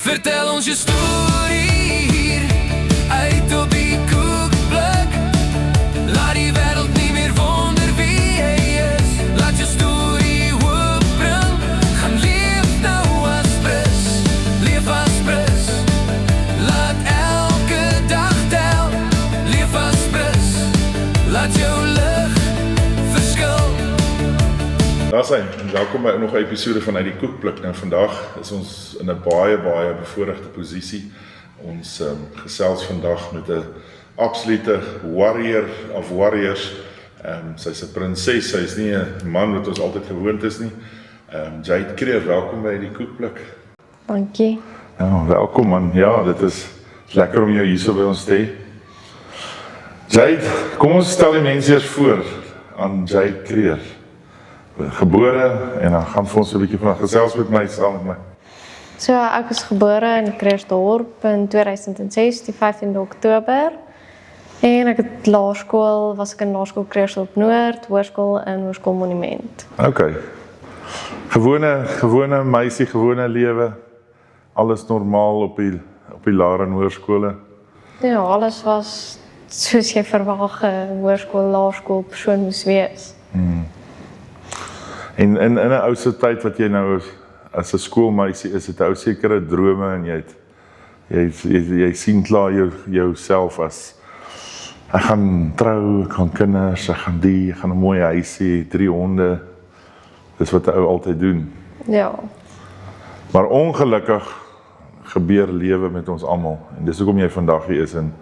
Vertel ons je story hier, uit op die koekplek. Laat die wereld niet meer wonder wie jij is. Laat je story opbring, gaan leef nou als pres. Leef als pres, laat elke dag tel. Leef als pres, laat jou lig verskil. Daar zijn, welkom bij nog 'n episode vanuit die Koekpluk. Nou vandag is ons in 'n baie bevoorregte posisie. Ons gesels vandag met 'n absolute warrior of warriors. Sy's 'n prinses, sy's nie 'n man wat ons altyd gewoond is nie. Jade Kreer, welkom by die Koekpluk. Dankie. Ja, welkom man. Ja, dit is lekker om jou hier so by ons te hê. Jade, kom ons stel die mense eers voor aan Jade Kreer. Gebore en dan gaan vir ons 'n bietjie van gesels met my saam met my. So ek is gebore in Kreersdorp in 2006, die 15de Oktober. En ek het laerskool, was ek in laerskool Kreersdorp Noord, hoërskool in Hoërskool Monument. Okay. Gewone meisie, gewone lewe. Alles normaal op die laer en hoërskole. Ja, alles was soos jy verwag 'n hoërskool, laerskool persoon moes wees. En in 'n ou se tyd wat jy nou as 'n skoolmeisie is, het jy ou sekere drome en jy sien klaar jouself as ek gaan trou, ek gaan kinders, ek gaan 'n mooi huisie, 3 honde. Dis wat 'n ou altyd doen. Ja. Maar ongelukkig gebeur lewe met ons almal en dis hoekom jy vandag hier is en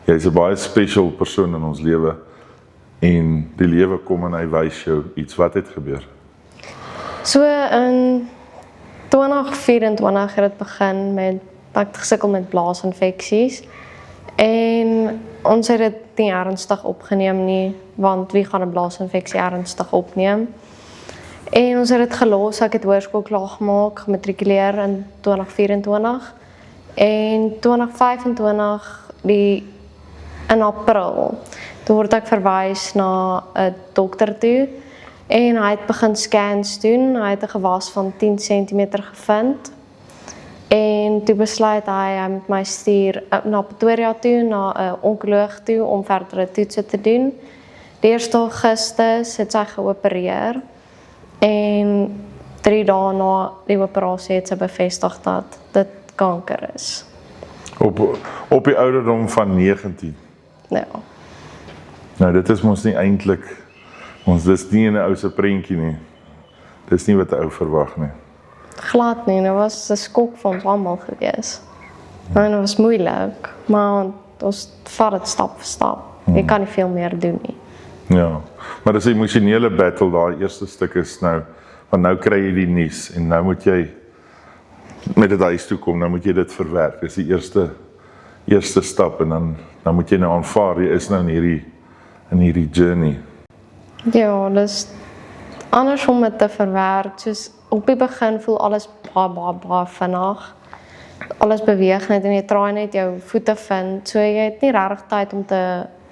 jy's 'n baie special persoon in ons lewe en die lewe kom en hy wys jou iets. Wat het gebeur? So in 2024 het dit begin met ek het gesukkel met blaasinfeksies en ons het dit nie ernstig opgeneem nie, want wie gaan 'n blaasinfeksie ernstig opneem? En ons het dit gelos, ek het hoërskool klaar gemaak, gematrikuleer in 2024 en 2025 in April, toe word ek verwys na 'n dokter toe. En hy het begin scans doen, hy het 'n gewas van 10 cm gevind. En toe besluit hy moet my stuur na Pretoria toe, na 'n onkoloog toe, om verdere toetse te doen. Die 1 Augustus het sy geopereer. En 3 dae na die operasie het sy bevestig dat dit kanker is. Op die ouderdom van 19. Ja. Nou dit is mos nie eintlik dis nie 'n ou se prentjie nie. Dis nie wat 'n ou verwag nie. Glad nie, dit was 'n skok vir ons almal gewees. En dit was moeilik, maar ons vat dit stap vir stap. Jy kan nie veel meer doen nie. Ja, maar dis 'n emosionele battle, daai eerste stuk is nou, want nou kry jy die nuus en nou moet jy met dit huis toe kom, nou moet jy dit verwerk. Dis die eerste stap en dan moet jy nou aanvaar, jy is nou in hierdie journey. Ja, dis anders om dit te verwerk. Soos op die begin voel alles baie vinnig. Alles beweeg net en jy traai net jou voete vind. So jy het nie regtig tyd om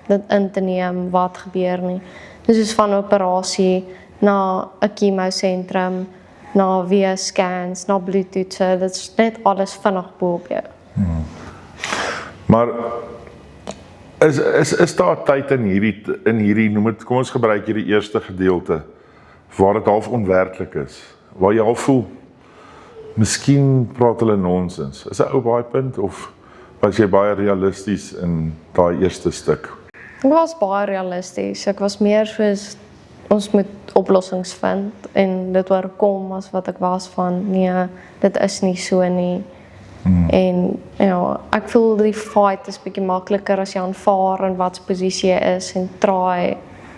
dit in te neem wat gebeur nie. Dis soos van 'n operasie na 'n chemosentrum, na weer scans, na bloedtoetse. Dit is net alles vinnig bo op jou. Maar is daar tyd in hierdie noem dit, kom ons gebruik hierdie eerste gedeelte waar dit half onwerklik is, waar jy al voel miskien praat hulle nonsens. Is 'n ou baie punt of was jy baie realisties in daai eerste stuk? Ek was baie realisties. Ek was meer soos ons moet oplossings vind en dit oorkom as wat ek was van nee, dit is nie so nie. En ja, ek voel die fight is bietjie makliker as jy aanvaar in wat se posisie jy is en try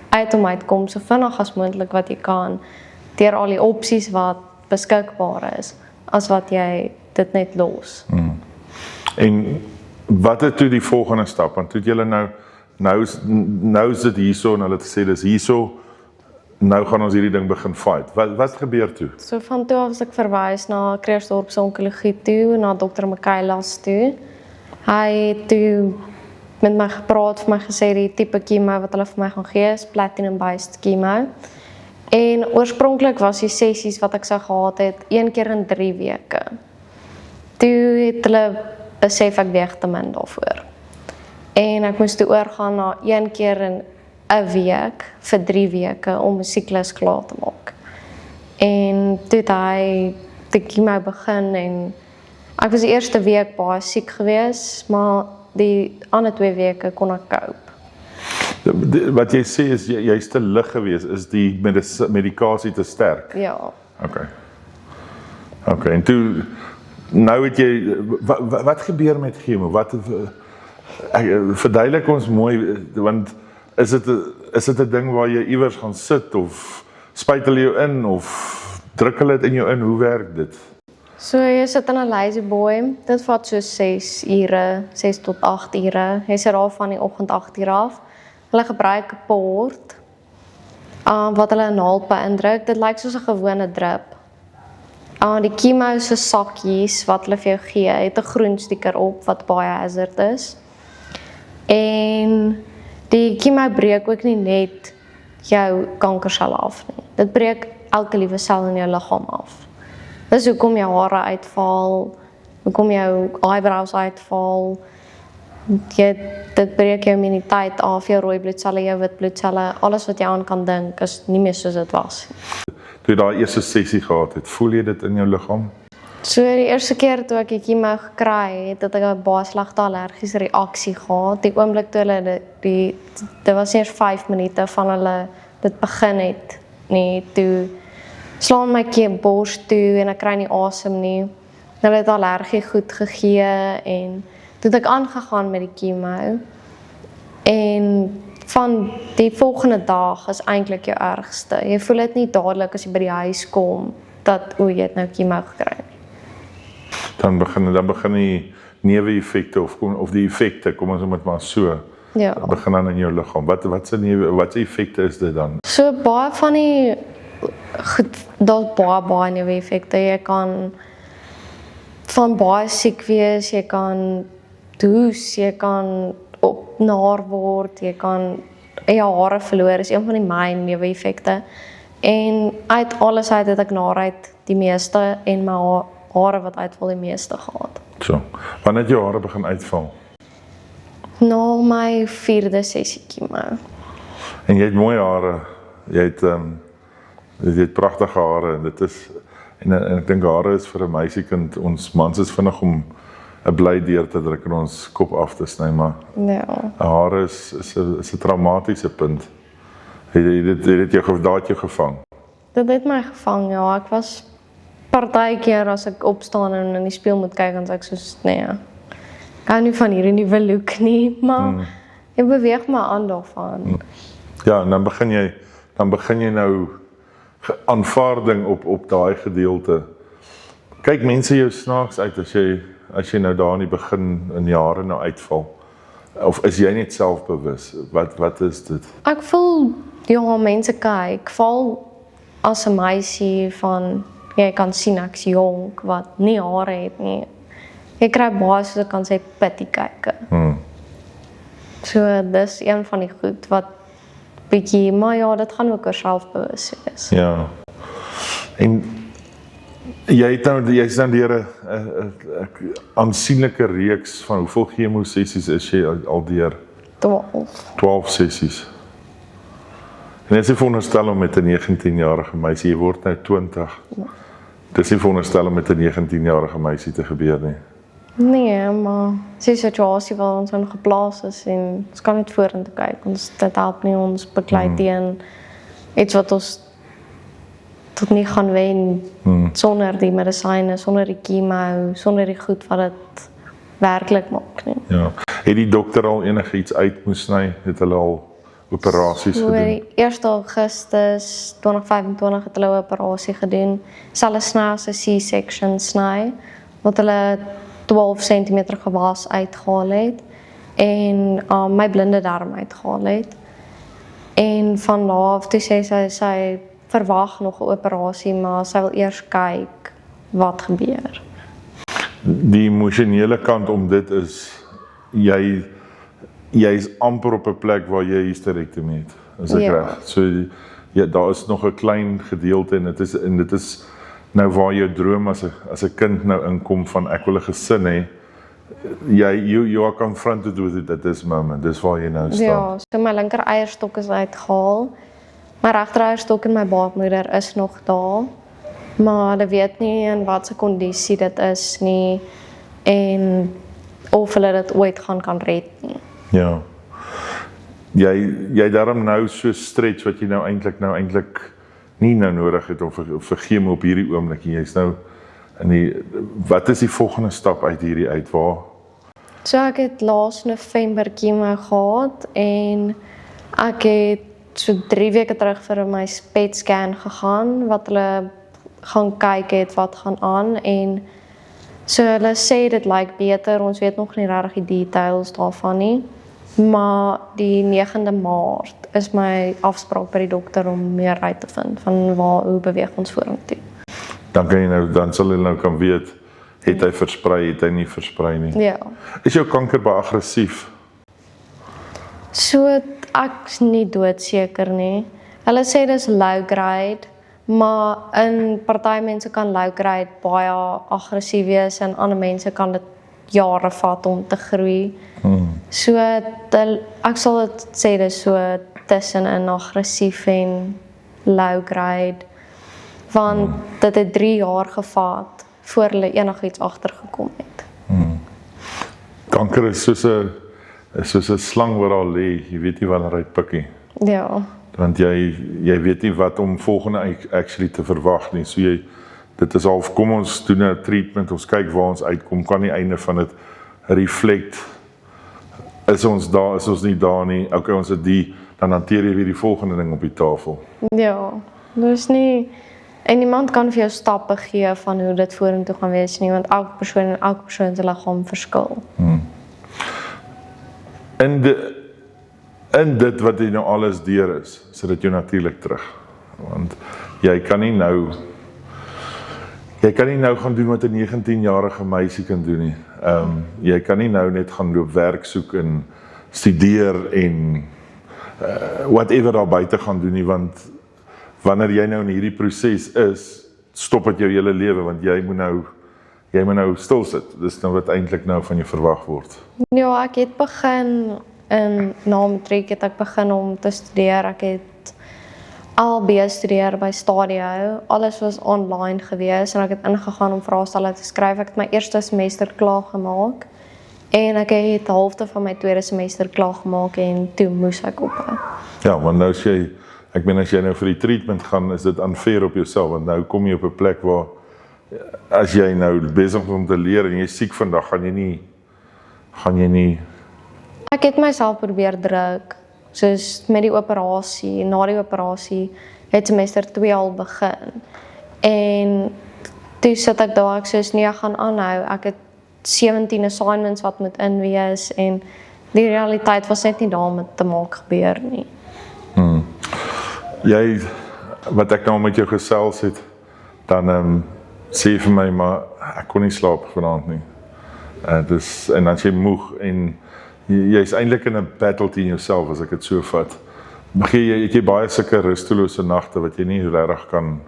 uit om uitkom so vinnig as moontlik wat jy kan deur al die opsies wat beskikbaar is as wat jy dit net los. En wat het toe die volgende stap? Want toe het julle nou is dit hierso en hulle het gesê dis hierso. Nou gaan ons hierdie ding begin fight. Wat gebeur toe? So van toe af was ek verwys na Kreersdorp se onkologie toe, na dokter Michaelas toe. Hy het toe met my gepraat, vir my gesê die tipe chemo wat hulle vir my gaan gee is platinum-based chemo. En oorspronklik was die sessies wat ek sou gehad het 1 keer in 3 weke. toe het hulle besef ek weeg te min daarvoor. En ek moes toe oorgaan na 1 keer in 'n week vir 3 weke om 'n siklus klaar te maak. En toe het hy die chemo begin en ek was die eerste week baie siek geweest, maar die ander 2 weke kon ek cope. Wat jy sê is jy's te lig geweest, is die medikasie te sterk? Ja. Okay, en toe nou het jy wat gebeur met chemo? Verduidelik ons mooi, want is dit 'n ding waar jy iewers gaan sit of spuit hulle jou in of druk hulle dit in jou in? Hoe werk dit? So jy sit in 'n lazy boy, dit vat so 6 ure, 6 tot 8 ure. Jy sit daar van die oggend 8 uur af. Hulle gebruik 'n port wat hulle 'n naald by indruk. Dit lyk soos 'n gewone drip. Die chemo se sakkies wat hulle vir jou gee, het 'n groen stiker op wat baie hazard is. En die chemo breek ook nie net jou kankerselle af nie. Dit breek elke liewe sel in jou liggaam af. Dis hoekom jou hare uitval, hoekom jou eyebrows uitval. Dit breek jou immuniteit af, jou rooi bloedselle, jou wit bloedselle, alles wat jy aan kan dink is nie meer soos dit was. Toe jy daai eerste sessie gehad het, voel jy dit in jou liggaam? So die eerste keer toe ek die chemo gekry het, het ek 'n baie slegte allergiese reaksie gehad. Die oomblik toe hulle dit was eers 5 minute van hulle dit begin het, nee, toe slaan my bors toe en ek kry nie asem nie. Hulle het allergie goed gegee en toe het ek aangegaan met die chemo. En van die volgende dag is eintlik jou ergste. Jy voel dit nie dadelik as jy by die huis kom dat jy het nou chemo gekry nie. Dan begin die neeweffekte of die effekte, kom ons met maar so. Ja. Begin dan in jou liggaam. Wat se effekte is dit dan? So baie van die daar's baie neeweffekte. Jy kan van baie siek wees, jy kan hoes, jy kan naar word, jy kan jou hare verloor, is een van die main neeweffekte. En uit alles uit het ek naarheid die meeste en my hare wat uitval die meeste gehad. So, wanneer het jou hare begin uitval? Na my 4de sessie chemo. En jy het mooi hare, jy het pragtige hare, en ek dink hare is vir 'n meisiekind, ons mans is vinnig om 'n bly deur te druk en ons kop af te sny, maar Ja. hare is 'n traumatiese punt. Het jou gevang? Dit het my gevang, ja. Ek was partykeer as ek opstaan en in die spieël moet kyk, dan sê ek soos, nee, ek hou nie van hierdie nuwe look nie, maar ek beweeg my aan daarvan. Ja, en dan begin jy nou aanvaarding op daai gedeelte. Kyk mense jou snaaks uit as jy nou daar in die begin in jare nou uitval. Of is jy net selfbewus? Wat is dit? Ek voel, ja, mense kyk, val as 'n meisie van, jy kan sien ek's jonk, wat nie hare het nie. Jy kry baie, soos ek kan sê, pity kyke. So, dis een van die goed wat bietjie, maar ja, dit gaan ook oor selfbewus wees. Ja. En jy's nou deur 'n aansienlike reeks van hoeveel chemosessies is jy al deur? 12 sessies. En dit is veronderstel om met 'n 19-jarige meisie, jy word nou 20. Ja. Dit is nie veronderstel om met 'n 19-jarige meisie te gebeur nie. Nee, maar dis 'n situasie waar ons in geplaas is en ons kan net vorentoe kyk. Dit help nie ons beklei teen iets wat ons tot nie gaan wen sonder die medisyne, sonder die chemo, sonder die goed wat dit werklik maak nie. Ja. Het die dokter al enigiets uit moes sny? Het hulle al operasies So, gedoen? die 1 Augustus 2025 het hulle 'n operasie gedoen. Hulle sny as 'n C-section sny, wat hulle 12 cm gewas uitgehaal het en my blinde darm uitgehaal het. En van daar af toe sê sy verwag nog 'n operasie, maar sy wil eers kyk wat gebeur. Die emosionele kant om dit is, jy's amper op 'n plek waar jy hysterektomie het. Is ek Ja. reg? So ja, daar is nog 'n klein gedeelte en dit nou waar jou droom as 'n kind nou inkom van ek wil 'n gesin hê, you are confronted with it at this moment. Dis waar jy nou staan. Ja, so my linker eierstok is uitgehaal. My regter eierstok en my baarmoeder is nog daar. Maar hulle weet nie in wat se kondisie dit is nie en of hulle dit ooit kan red nie. Ja. Jy daarom nou so stretch wat jy nou eintlik nie nou nodig het om vir chemo op hierdie oomblik. Jy's nou wat is die volgende stap uit hierdie uit waar? So ek het laas November chemo gehad en ek het so 3 weke terug vir my PET scan gegaan wat hulle gaan kyk het wat gaan aan en so hulle sê dit lyk beter, ons weet nog nie regtig die details daarvan nie. Maar die 9de Maart is my afspraak by die dokter om meer uit te vind van hoe beweeg ons vorentoe. Dan sal jy nou kan weet, het hy versprei, het hy nie versprei nie. Ja. Is jou kanker baie aggressief? So ek's nie doodseker nie. Hulle sê dis low grade, maar in party mense kan low grade baie aggressief wees en ander mense kan dit jare vat om te groei. So ek sal dit sê dis so tussenin aggressief en low grade, want dit het 3 jaar gevat voor hulle enigiets agtergekom het. Kanker is soos 'n slang wat al lê, jy weet nie wanneer hy pik nie. Ja. Want jy weet nie wat om volgende actually te verwag nie. So dit is half, kom ons doen 'n treatment, ons kyk waar ons uitkom, kan die einde van dit reflect. Is ons daar, is ons nie daar nie, okay, ons het dan hanteer jy weer die volgende ding op die tafel. Ja, dus nie, en niemand kan vir jou stappe gee van hoe dit vorentoe gaan wees nie, want elke persoon se liggaam verskil. In dit wat jy nou alles deur is, sit dit jou natuurlik terug. Want jy kan nie nou gaan doen wat 'n 19-jarige meisie kan doen nie. Jy kan nie nou net gaan loop werk soek en studeer en whatever daar buite gaan doen nie, want wanneer jy nou in hierdie proses is, stop dit jou hele lewe, want jy moet nou stil sit. Dis nou wat eintlik nou van jou verwag word. Ja, ek het begin na matriek het ek begin om te studeer. Ek het LB studeer by Stadio. Alles was online gewees en ek het ingegaan om vraestelle te skryf. Ek het my eerste semester klaar gemaak en ek het halfte van my tweede semester klaar gemaak en toe moes ek ophou. Ja, want nou as jy nou vir die treatment gaan, is dit unfair op jouself, want nou kom jy op 'n plek waar as jy nou besig is om te leer en jy is siek vandag, gaan jy nie. Ek het myself probeer druk, soos met die operasie, na die operasie het semester 2 al begin. En toe sit ek daar, ek soos nee, ek gaan aanhou. Ek het 17 assignments wat moet inwees en die realiteit was net nie daar om te maak gebeur nie. Wat ek nou met jou gesels het, dan sê vir my, maar ek kon nie slaap vanaand nie. En dan jy moeg en jy's eintlik in 'n battle teen jouself as ek dit so vat. Het jy baie sulke rustelose nagte wat jy nie regtig kan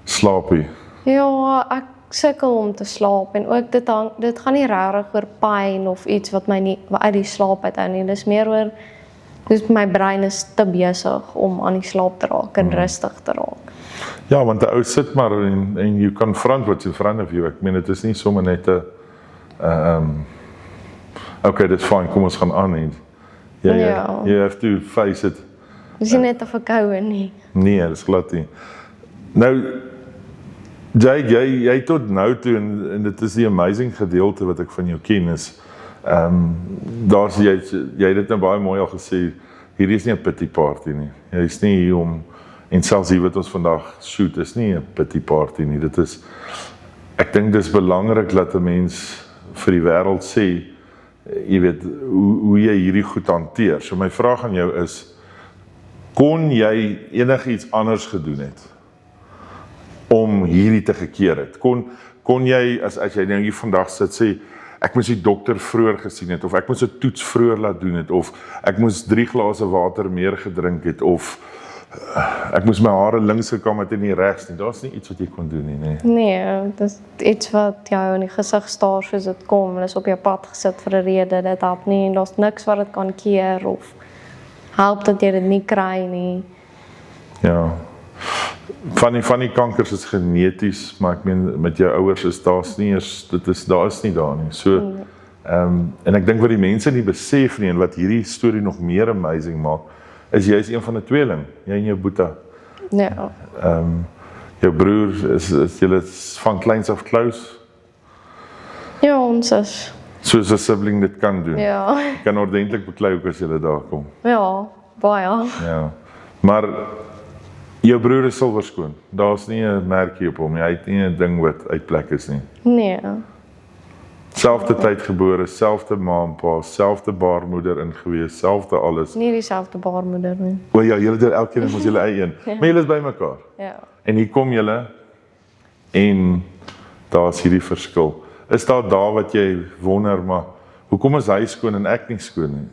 slaap nie? Ja, ek sukkel om te slaap en ook dit gaan nie regtig oor pyn of iets wat my nie uit die slaap uithou nie. Dis meer oor my brein is te besig om aan die slaap te raak en rustig te raak. Ja, want 'n ou sit maar en you confront what's in front of you. Ek meen dit is nie sommer net 'n okay, dit is fyn, kom ons gaan aan en you have to face it. Dis nie net 'n verkoue nie. Nee, dis glad nie. Nou jy tot nou toe en dit is die amazing gedeelte wat ek van jou ken is daar's jy het dit nou baie mooi al gesê, hierdie is nie 'n pity party nie. Jy's nie hier om en selfs hier wat ons vandag shoot is nie 'n pity party nie. Dit is ek dink dis belangrik dat 'n mens vir die wêreld sê, jy weet hoe jy hierdie goed hanteer. So my vraag aan jou is, kon jy enigiets anders gedoen het om hierdie te gekeer het? Kon jy as jy nou hier vandag sit sê ek moes die dokter vroeër gesien het, of ek moes 'n toets vroeër laat doen het, of ek moes 3 glase water meer gedrink het, of ek moes my hare links gekam het en nie regs nie. Daar's nie iets wat jy kon doen nie, nee. Nee, dis iets wat jou in die gesig staar soos dit kom. Dis op jou pad gesit vir 'n rede. Dit help nie en daar's niks wat dit kan keer of help dat jy dit nie kry nie. Ja. Van die kankers is geneties, maar ek meen met jou ouers is daar's nie eers daar is nie daar nie. So en ek dink wat die mense nie besef nie en wat hierdie storie nog meer amazing maak, is jy is een van 'n tweeling, jy en jou boetie. Ja. Jou broer is julle van kleins af close, Ja, ons is. soos 'n sibling dit kan doen. Ja. Kan ordentlik beklei ook as julle daar kom. Ja, baie. Ja. Maar jou broer is silverskoon. Daar's nie 'n merkie op hom nie. Hy het nie 'n ding wat uit plek is nie. Nee. Selfde tyd gebore, selfde ma en pa, selfde baarmoeder ingewees, selfde alles. Nie dieselfde baarmoeder nie. O ja, julle doen elkeen mos julle eie een. Maar julle is bymekaar. Ja. En hier kom julle en daar's hierdie verskil. Is daar wat jy wonder, maar hoekom is hy skoon en ek nie skoon nie?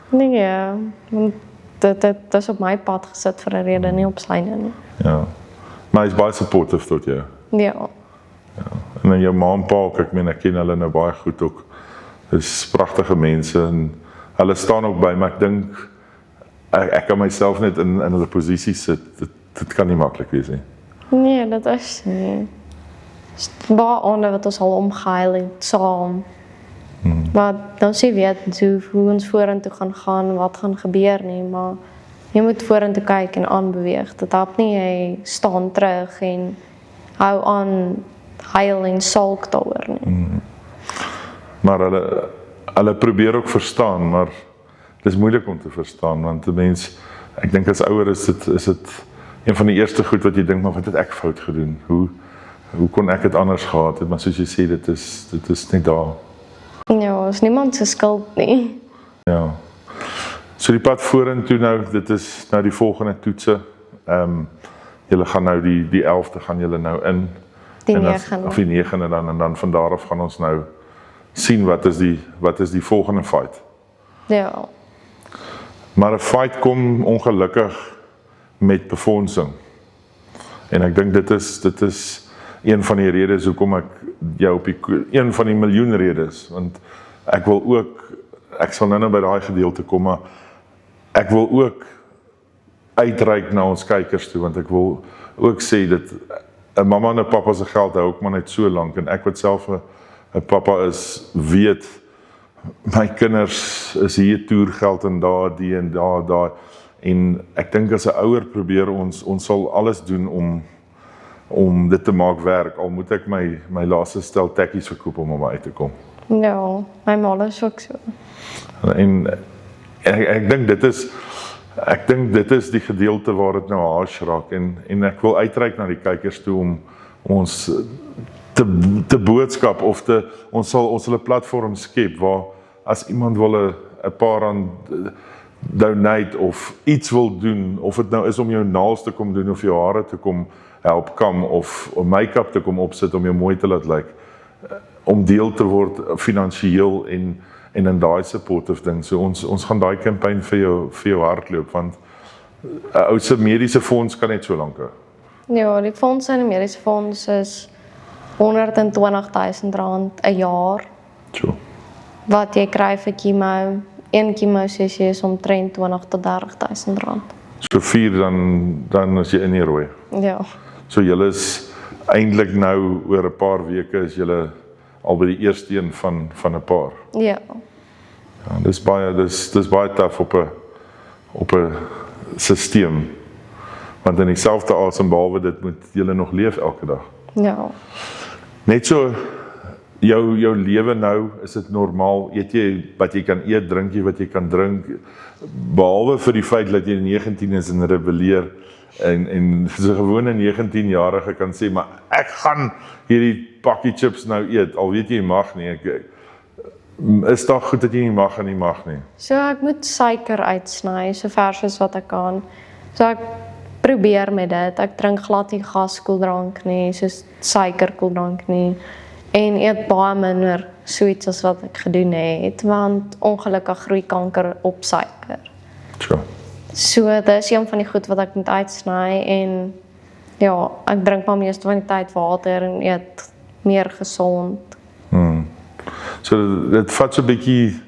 Nee, want dit is op my pad gesit vir 'n rede, nie op syne nie. Ja. Maar hy's baie supportive tot jou. Ja. En dan jou ma en pa ook, ek meen ek ken hulle nou baie goed ook. Dis pragtige mense en hulle staan ook by, maar ek dink ek kan myself net in hulle posisie sit. Dit kan nie maklik wees nie. Nee, dit is nie. Dis baie ander wat ons al omgehuil het saam. Maar dan sê weet hoe ons vorentoe gaan, wat gaan gebeur nie, maar jy moet vorentoe kyk en aanbeweeg. Dit help nie jy staan terug en hou aan huil en sulk daaroor nie. Maar hulle probeer ook verstaan, maar dis moeilik om te verstaan want 'n mens, ek dink as ouer is dit een van die eerste goed wat jy dink, maar wat het ek fout gedoen? Hoe kon ek dit anders gehad het? Maar soos jy sê, dit is net daar. Ja, is niemand se skuld nie. Ja. So die pad vorentoe nou, dit is nou die volgende toetse. Julle gaan nou die 11de gaan julle nou in. Die En dan- 9de. Of die 9de dan en dan van daar af gaan ons nou sien wat is die volgende fight. Ja. Maar 'n fight kom ongelukkig met befondsing. En ek dink dit is een van die redes hoekom ek jou op een van die miljoen redes, want ek wil ook, ek sal nou by daai gedeelte kom, maar ek wil ook uitreik na ons kykers toe, want ek wil ook sê dat 'n mamma en 'n pappa se geld hou ook maar net so lank, en ek wat self 'n pappa is, weet, my kinders is hier toergeld en daar, die en daar, en ek dink as 'n ouer probeer ons sal alles doen om dit te maak werk, al moet ek my laaste stel tekkies verkoop om uit te kom. Ja, my ma is ook so. En ek dink dit is die gedeelte waar dit nou haas raak, en ek wil uitreik na die kykers toe om ons te boodskap of ons sal 'n platform skep waar as iemand wil 'n paar rand donate of iets wil doen, of dit nou is om jou naels te kom doen of jou hare te kom help kam of make-up te kom opsit om jou mooi te laat lyk, om deel te word finansiëel en in daai supportive ding. So ons gaan daai kampanje vir jou hardloop, want 'n ou se mediese fonds kan net so lank hou. Ja, die fonds in die mediese fonds is R120,000 'n jaar So. wat jy kry vir chemo. Een chemo-sessie is omtrent R20,000 tot R30,000. So 4 dan is jy in die rooi. Ja. So julle is eintlik nou oor 'n paar weke is julle al by die eerste een van 'n paar. Ja. Ja, dis baie taaf op 'n stelsel. Want in dieselfde asem behalwe dit moet julle nog leef elke dag. Ja. Net so jou lewe nou, is dit normaal, eet jy wat jy kan eet, drink jy wat jy kan drink, behalwe vir die feit dat jy 19 is en rebelleer en so 'n gewone 19-jarige kan sê, maar ek gaan hierdie pakkie chips nou eet, al weet jy mag nie, is daar goed dat jy nie mag en nie mag nie. So ek moet suiker uitsny, so ver soos wat ek kan. So ek probeer met dit. Ek drink glad nie gaskoeldrank nie, soos suikerkoeldrank nie. En eet baie minder sweets as wat ek gedoen het, want ongelukkig groei kanker op suiker. So. So dit is een van die goed wat ek moet uitsny en ja, ek drink maar meeste van die tyd water en eet meer gesond. So dit vat so 'n bietjie,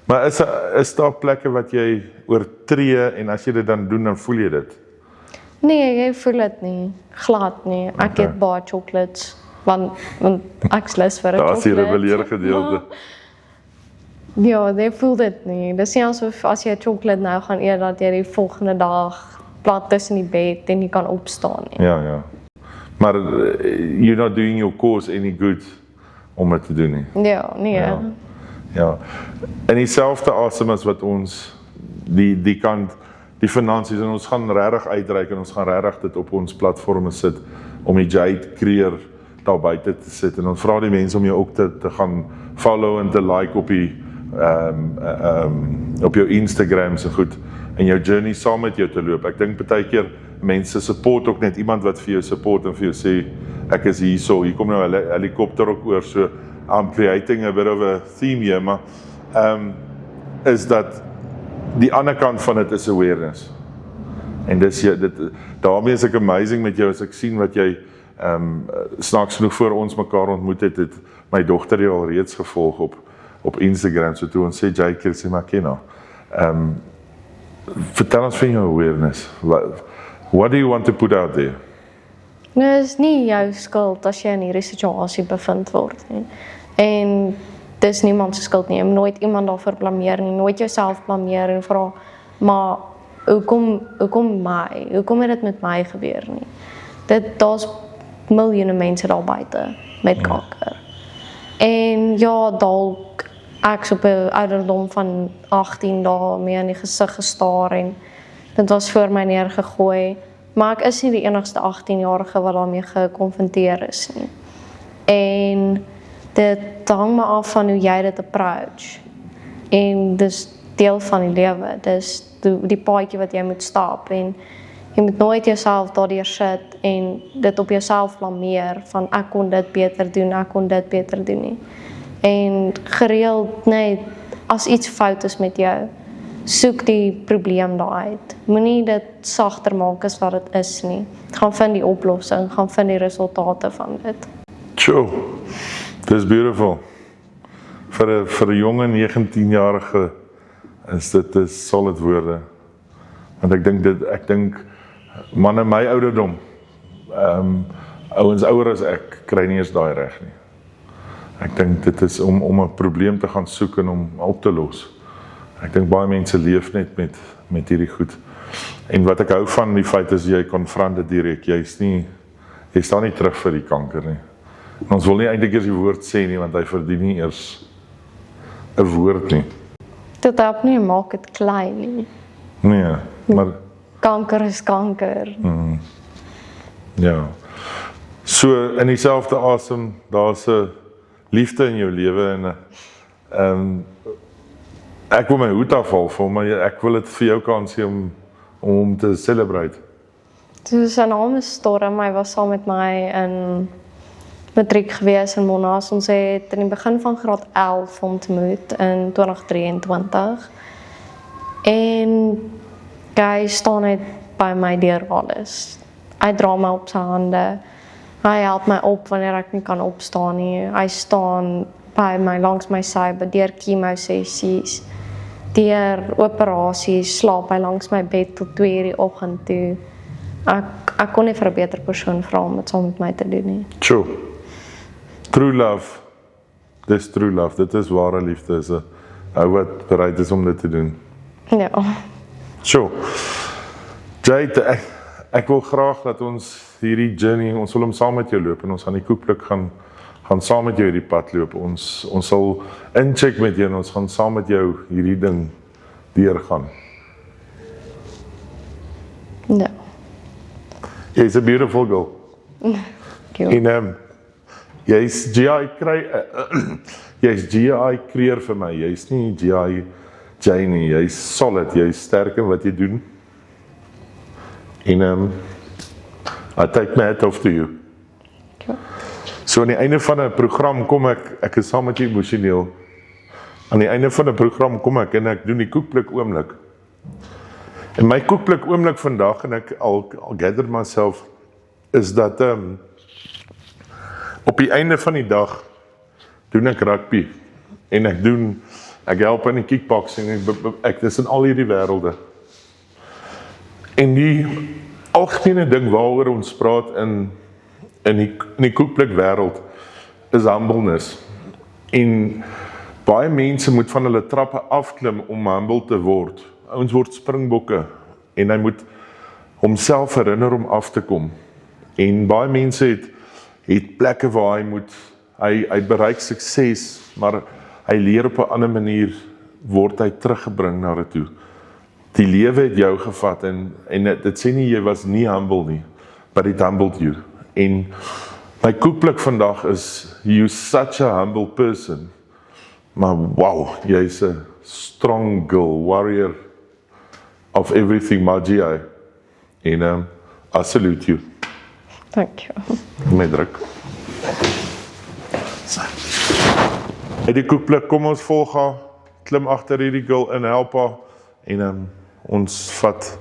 maar is daar plekke wat jy oortree en as jy dit dan doen, dan voel jy dit? Nee, jy voel dit nie, glad nie. Ek eet baie chocolates, want ek's lus vir 'n chocolate. Daar is die rebelleer gedeelte. Ja, jy voel dit nie. Dis nie asof as jy 'n chocolate nou gaan eet, dat jy die volgende dag plat tussen die bed en nie kan opstaan nie. Ja. Maar you're not doing your cause any good om dit te doen nie. Ja, nee. Ja. En dieselfde asem as wat ons die kant, die finansies, en ons gaan regtig uitreik en ons gaan regtig dit op ons platforme sit om die Jade Creer daar buite te sit en ons vra die mense om jou ook te gaan follow en te like op die op jou Instagram so goed en jou journey saam met jou te loop. Ek dink baie keer mense support ook net iemand wat vir jou support en vir jou sê ek is hier kom nou 'n helikopter ook oor, so I'm creating a bit of a theme here, maar is dat die ander kant van dit is awareness. En daarmee is ek amazing met jou as ek sien wat jy snaaks genoeg voor ons mekaar ontmoet het my dogter jou al reeds gevolg op Instagram, so toe ons sê Jade Creer sê maar ken haar. Vertel ons van jou awareness. What do you want to put out there? Nou, is nie jou skuld as jy in hierdie situasie bevind word nie. En dis niemand se skuld nie. Jy moet nooit iemand daarvoor blameer nie, nooit jouself blameer en vra, maar hoekom my? Hoekom het dit met my gebeur nie? Daar's miljoene mense daar buite met kanker. En ja, dalk ek's op 'n ouderdom van 18 dae mee in die gesig gestaar en dit was voor my neergegooi. Maar ek is nie die enigste 18-jarige wat daarmee gekonfronteer is nie. En dit hang maar af van hoe jy dit approach. En dis deel van die lewe. Dis die paadjie wat jy moet stap en jy moet nooit jouself daardeur sit en dit op jouself blameer van ek kon dit beter doen nie. En gereeld net as iets fout is met jou, soek die probleem daar uit. Moenie dit sagter maak as wat dit is nie. Gaan vind die oplossing, gaan vind die resultate van dit. Sure. Dis beautiful. Vir 'n jonge 19-jarige is dit solid woorde. Want ek dink manne my ouderdom, ouens ouer as ek, kry nie eens daai reg nie. Ek dink dit is om 'n probleem te gaan soek en om op te los. Ek dink baie mense leef net met hierdie goed. En wat ek hou van die feit is jy konfront dit direk. Jy staan nie terug vir die kanker nie. En ons wil nie eintlik eers die woord sê nie, want hy verdien nie eers 'n woord nie. Dit help nie, maak dit klein nie. Nee, maar Kanker is kanker. ja. So in dieselfde asem, daar's 'n liefde in jou lewe en ek wil my hoed afhaal vir hom, maar ek wil dit vir jou kan sê om te celebrate. So sy naam is Storm, hy was saam met my in matriek gewees in Monash. Ons het in die begin van graad 11 ontmoet in 2023. En hy staan net by my deur alles. Hy dra my op sy hande. Hy help my op wanneer ek nie kan opstaan nie. Hy staan by my langs my sy deur chemo-sessies, deur operasies, slaap hy langs my bed tot 2 uur die oggend toe. Ek kon nie vir 'n beter persoon vra om dit saam met my te doen nie. True. True love. Dis true love. Dit is ware liefde. Is 'n ou wat bereid is om dit te doen. Ja. Sure. Jade, ek wil graag dat ons hierdie journey, ons wil hom saam met jou loop en ons gaan die koekblik gaan saam met jou hierdie pad loop. Ons sal incheck met jou en ons gaan saam met jou hierdie ding deurgaan. Ja. Jy's 'n beautiful girl. En jy's GI Creer vir my. Jy's nie GI Jane, jy's solid, jy's sterk in wat jy doen. En I take my hat off to you. Ja. So aan die einde van 'n program kom ek is saam met jou emosioneel. Aan die einde van 'n program kom ek en ek doen die koekblik oomblik. En my koekblik oomblik vandag, en ek al gather myself, is dat op die einde van die dag doen ek rugby, en ek help in die kickboxing, ek dis in al hierdie wêrelde. En die algemene ding waaroor ons praat in die koekblik wêreld is humbleness. En baie mense moet van hulle trappe afklim om humble te word. Ouens word springbokke en hy moet homself herinner om af te kom. En baie mense het plekke waar hy bereik sukses, maar hy leer op 'n ander manier, word hy teruggebring na dit toe. Die lewe het jou gevat en dit sê nie jy was nie humble nie, but it humbled you. En my koekblik vandag is, you such a humble person, maar wow, jy's 'n strong girl, warrior of everything, Magia. En I salute you. Dank jou. Met druk. Uit die koekblik, kom ons volg haar, klim agter hierdie girl in, help haar, en ons vat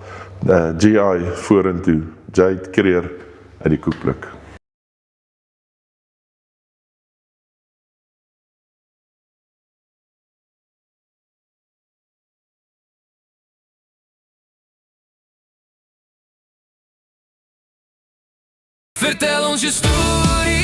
GI vorentoe, Jade Creer uit die koekblik. Vertel ons je story.